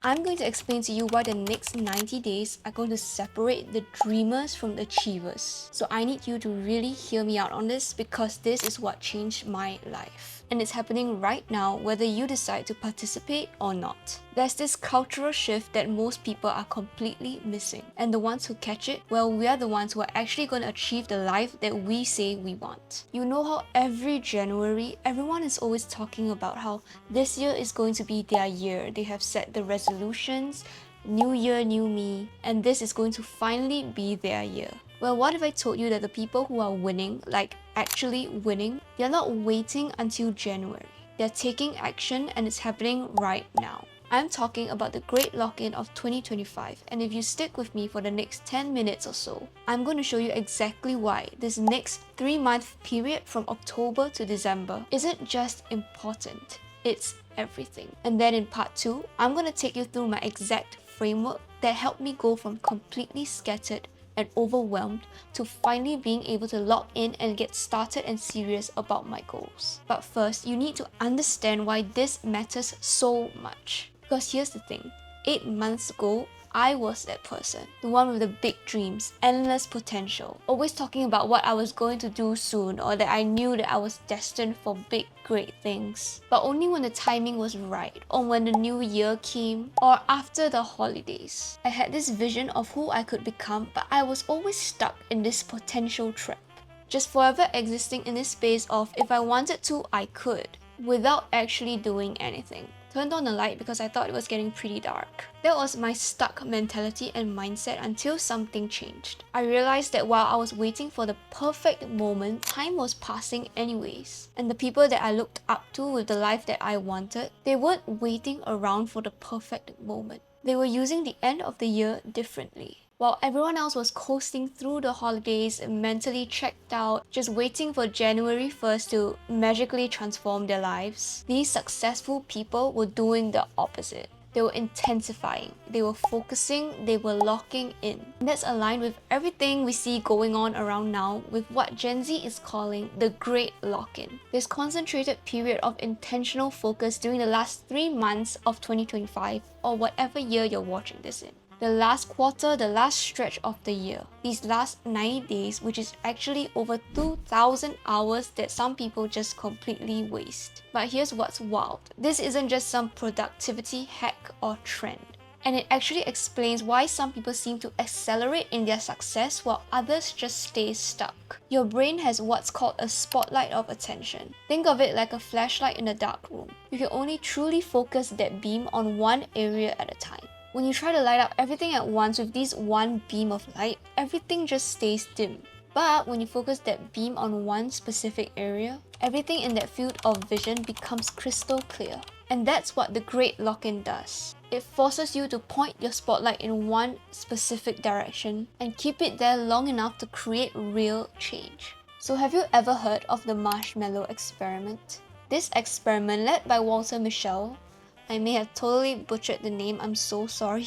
I'm going to explain to you why the next 90 days are going to separate the dreamers from the achievers. So I need you to really hear me out on this because this is what changed my life. And it's happening right now whether you decide to participate or not. There's this cultural shift that most people are completely missing. And the ones who catch it, well, we are the ones who are actually going to achieve the life that we say we want. You know how every January, everyone is always talking about how this year is going to be their year. They have set the resolutions, new year, new me, and this is going to finally be their year. Well, what if I told you that the people who are winning, like actually winning, they're not waiting until January. They're taking action and it's happening right now. I'm talking about the great lock-in of 2025, and if you stick with me for the next 10 minutes or so, I'm going to show you exactly why this next 3-month period from October to December isn't just important, it's everything. And then in part 2, I'm going to take you through my exact framework that helped me go from completely scattered and overwhelmed to finally being able to lock in and get started and serious about my goals. But first, you need to understand why this matters so much. Because here's the thing, 8 months ago, I was that person, the one with the big dreams, endless potential, always talking about what I was going to do soon or that I knew that I was destined for big, great things. But only when the timing was right, or when the new year came, or after the holidays. I had this vision of who I could become, but I was always stuck in this potential trap. Just forever existing in this space of if I wanted to, I could, without actually doing anything. Turned on the light because I thought it was getting pretty dark. That was my stuck mentality and mindset until something changed. I realized that while I was waiting for the perfect moment, time was passing anyways. And the people that I looked up to with the life that I wanted, they weren't waiting around for the perfect moment. They were using the end of the year differently. While everyone else was coasting through the holidays, mentally checked out, just waiting for January 1st to magically transform their lives, these successful people were doing the opposite. They were intensifying, they were focusing, they were locking in. And that's aligned with everything we see going on around now with what Gen Z is calling the Great Lock-in. This concentrated period of intentional focus during the last 3 months of 2025 or whatever year you're watching this in. The last quarter, the last stretch of the year. These last 90 days, which is actually over 2,000 hours that some people just completely waste. But here's what's wild. This isn't just some productivity hack or trend. And it actually explains why some people seem to accelerate in their success while others just stay stuck. Your brain has what's called a spotlight of attention. Think of it like a flashlight in a dark room. You can only truly focus that beam on one area at a time. When you try to light up everything at once with this one beam of light, everything just stays dim. But when you focus that beam on one specific area, everything in that field of vision becomes crystal clear. And that's what the Great Lock-in does. It forces you to point your spotlight in one specific direction and keep it there long enough to create real change. So have you ever heard of the marshmallow experiment? This experiment, led by Walter Mischel, I may have totally butchered the name, I'm so sorry,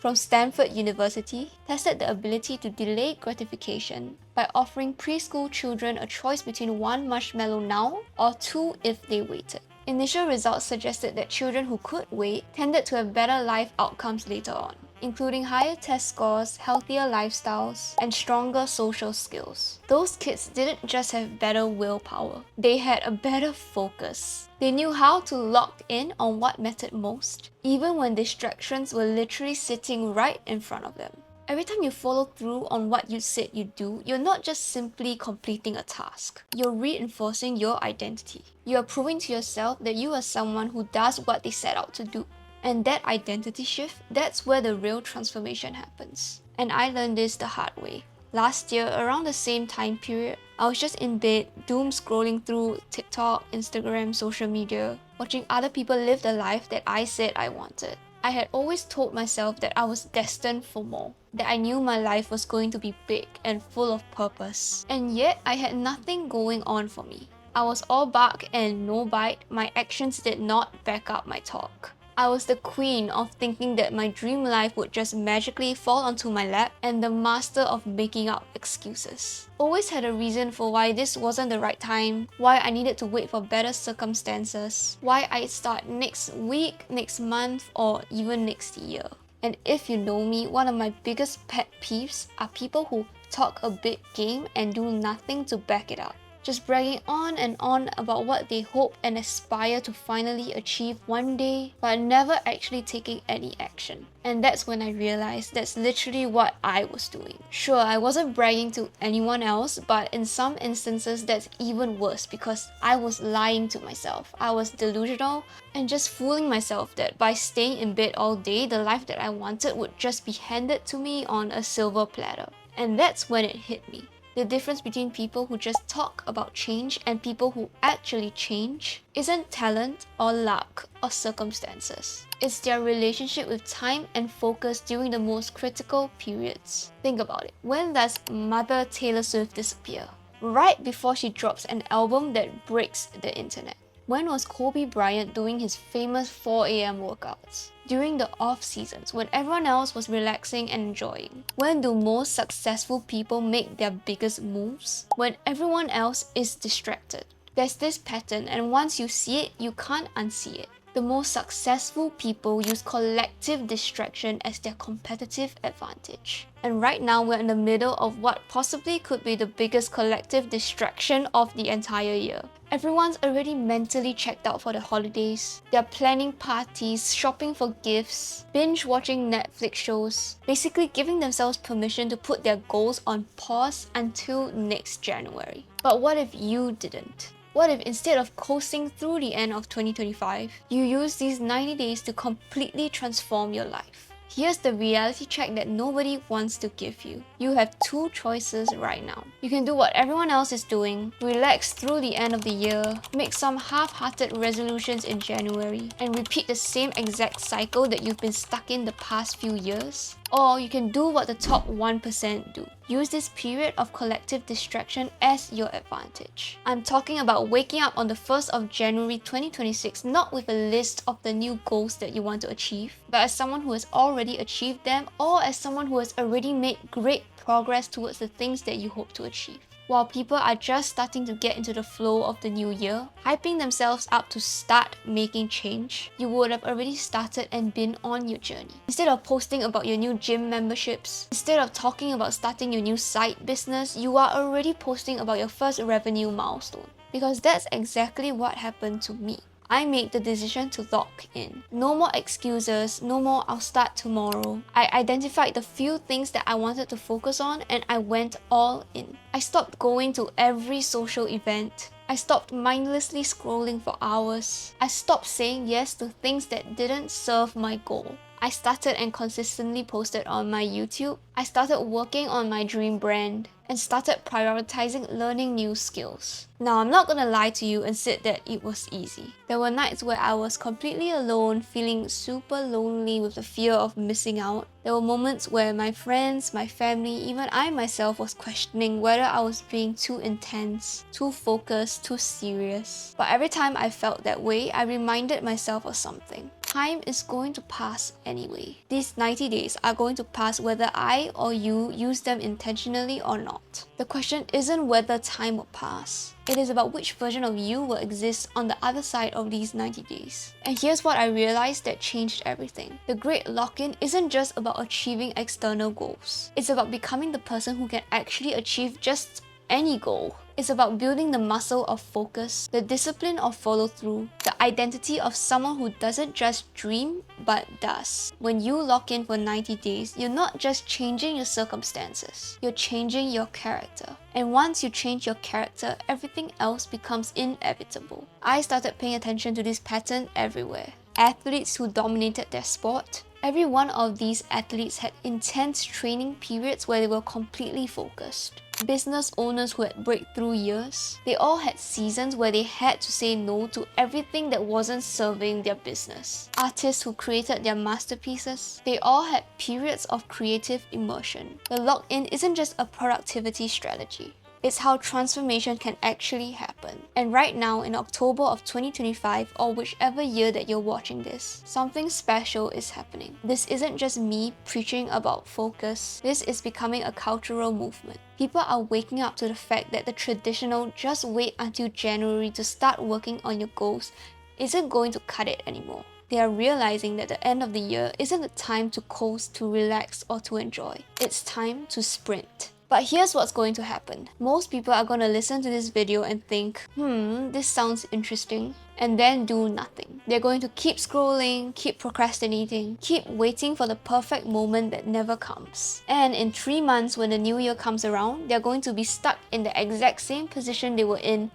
from Stanford University, tested the ability to delay gratification by offering preschool children a choice between 1 marshmallow now or 2 if they waited. Initial results suggested that children who could wait tended to have better life outcomes later on, including higher test scores, healthier lifestyles, and stronger social skills. Those kids didn't just have better willpower, they had a better focus. They knew how to lock in on what mattered most, even when distractions were literally sitting right in front of them. Every time you follow through on what you said you'd do, you're not just simply completing a task. You're reinforcing your identity. You are proving to yourself that you are someone who does what they set out to do. And that identity shift, that's where the real transformation happens. And I learned this the hard way. Last year, around the same time period, I was just in bed, doom scrolling through TikTok, Instagram, social media, watching other people live the life that I said I wanted. I had always told myself that I was destined for more, that I knew my life was going to be big and full of purpose. And yet, I had nothing going on for me. I was all bark and no bite, my actions did not back up my talk. I was the queen of thinking that my dream life would just magically fall onto my lap, and the master of making up excuses. Always had a reason for why this wasn't the right time, why I needed to wait for better circumstances, why I'd start next week, next month, or even next year. And if you know me, one of my biggest pet peeves are people who talk a big game and do nothing to back it up. Just bragging on and on about what they hope and aspire to finally achieve one day, but never actually taking any action. And that's when I realized that's literally what I was doing. Sure, I wasn't bragging to anyone else, but in some instances that's even worse because I was lying to myself. I was delusional and just fooling myself that by staying in bed all day, the life that I wanted would just be handed to me on a silver platter. And that's when it hit me. The difference between people who just talk about change and people who actually change isn't talent or luck or circumstances. It's their relationship with time and focus during the most critical periods. Think about it. When does Mother Taylor Swift disappear? Right before she drops an album that breaks the internet. When was Kobe Bryant doing his famous 4 a.m. workouts? During the off-seasons, when everyone else was relaxing and enjoying. When do most successful people make their biggest moves? When everyone else is distracted. There's this pattern, and once you see it, you can't unsee it. The most successful people use collective distraction as their competitive advantage. And right now, we're in the middle of what possibly could be the biggest collective distraction of the entire year. Everyone's already mentally checked out for the holidays. They're planning parties, shopping for gifts, binge watching Netflix shows, basically giving themselves permission to put their goals on pause until next January. But what if you didn't? What if instead of coasting through the end of 2025, you use these 90 days to completely transform your life? Here's the reality check that nobody wants to give you. You have two choices right now. You can do what everyone else is doing, relax through the end of the year, make some half-hearted resolutions in January, and repeat the same exact cycle that you've been stuck in the past few years. Or you can do what the top 1% do. Use this period of collective distraction as your advantage. I'm talking about waking up on the 1st of January 2026 not with a list of the new goals that you want to achieve, but as someone who has already achieved them or as someone who has already made great progress towards the things that you hope to achieve. While people are just starting to get into the flow of the new year, hyping themselves up to start making change, you would have already started and been on your journey. Instead of posting about your new gym memberships, instead of talking about starting your new side business, you are already posting about your first revenue milestone. Because that's exactly what happened to me. I made the decision to lock in. No more excuses, no more I'll start tomorrow. I identified the few things that I wanted to focus on and I went all in. I stopped going to every social event. I stopped mindlessly scrolling for hours. I stopped saying yes to things that didn't serve my goal. I started and consistently posted on my YouTube. I started working on my dream brand and started prioritizing learning new skills. Now, I'm not gonna lie to you and say that it was easy. There were nights where I was completely alone, feeling super lonely with the fear of missing out. There were moments where my friends, my family, even I myself was questioning whether I was being too intense, too focused, too serious. But every time I felt that way, I reminded myself of something. Time is going to pass anyway. These 90 days are going to pass whether I or you use them intentionally or not. The question isn't whether time will pass. It is about which version of you will exist on the other side of these 90 days. And here's what I realized that changed everything. The great lock-in isn't just about achieving external goals. It's about becoming the person who can actually achieve just any goal. It's about building the muscle of focus, the discipline of follow-through, the identity of someone who doesn't just dream, but does. When you lock in for 90 days, you're not just changing your circumstances, you're changing your character. And once you change your character, everything else becomes inevitable. I started paying attention to this pattern everywhere. Athletes who dominated their sport. Every one of these athletes had intense training periods where they were completely focused. Business owners who had breakthrough years, they all had seasons where they had to say no to everything that wasn't serving their business. Artists who created their masterpieces, they all had periods of creative immersion. The lock-in isn't just a productivity strategy. It's how transformation can actually happen. And right now, in October of 2025, or whichever year that you're watching this, something special is happening. This isn't just me preaching about focus. This is becoming a cultural movement. People are waking up to the fact that the traditional just wait until January to start working on your goals isn't going to cut it anymore. They are realizing that the end of the year isn't the time to coast, to relax, or to enjoy. It's time to sprint. But here's what's going to happen. Most people are going to listen to this video and think, this sounds interesting, and then do nothing. They're going to keep scrolling, keep procrastinating, keep waiting for the perfect moment that never comes. And in 3 months, when the new year comes around, they're going to be stuck in the exact same position they were in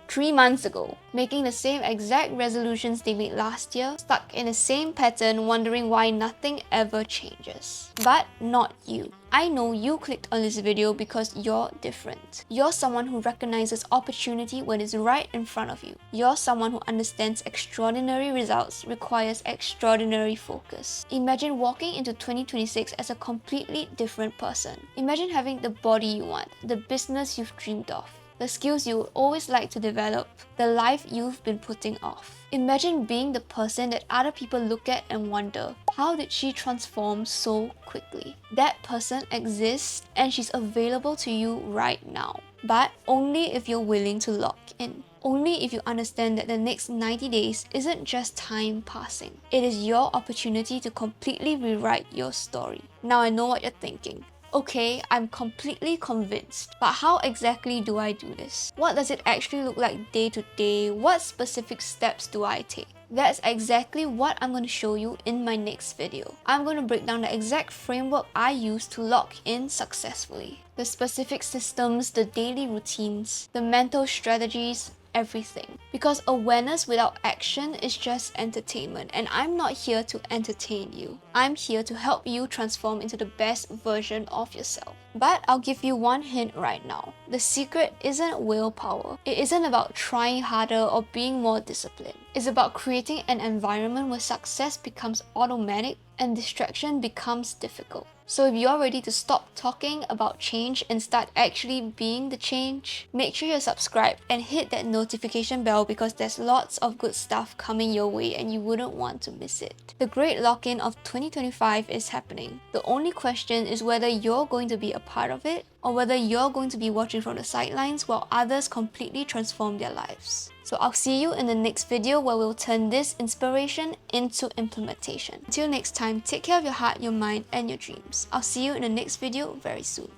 3 months ago, making the same exact resolutions they made last year, stuck in the same pattern, wondering why nothing ever changes. But not you. I know you clicked on this video because you're different. You're someone who recognizes opportunity when it's right in front of you. You're someone who understands extraordinary results requires extraordinary focus. Imagine walking into 2026 as a completely different person. Imagine having the body you want, the business you've dreamed of, the skills you would always like to develop, the life you've been putting off. Imagine being the person that other people look at and wonder, how did she transform so quickly? That person exists and she's available to you right now. But only if you're willing to lock in. Only if you understand that the next 90 days isn't just time passing. It is your opportunity to completely rewrite your story. Now I know what you're thinking. Okay, I'm completely convinced, but how exactly do I do this? What does it actually look like day to day? What specific steps do I take? That's exactly what I'm going to show you in my next video. I'm going to break down the exact framework I use to lock in successfully. The specific systems, the daily routines, the mental strategies, everything. Because awareness without action is just entertainment, and I'm not here to entertain you. I'm here to help you transform into the best version of yourself. But I'll give you one hint right now. The secret isn't willpower. It isn't about trying harder or being more disciplined. It's about creating an environment where success becomes automatic and distraction becomes difficult. So if you're ready to stop talking about change and start actually being the change, make sure you're subscribed and hit that notification bell because there's lots of good stuff coming your way and you wouldn't want to miss it. The great lock-in of 2025 is happening. The only question is whether you're going to be a part of it or whether you're going to be watching from the sidelines while others completely transform their lives. So I'll see you in the next video where we'll turn this inspiration into implementation. Until next time, take care of your heart, your mind, and your dreams. I'll see you in the next video very soon.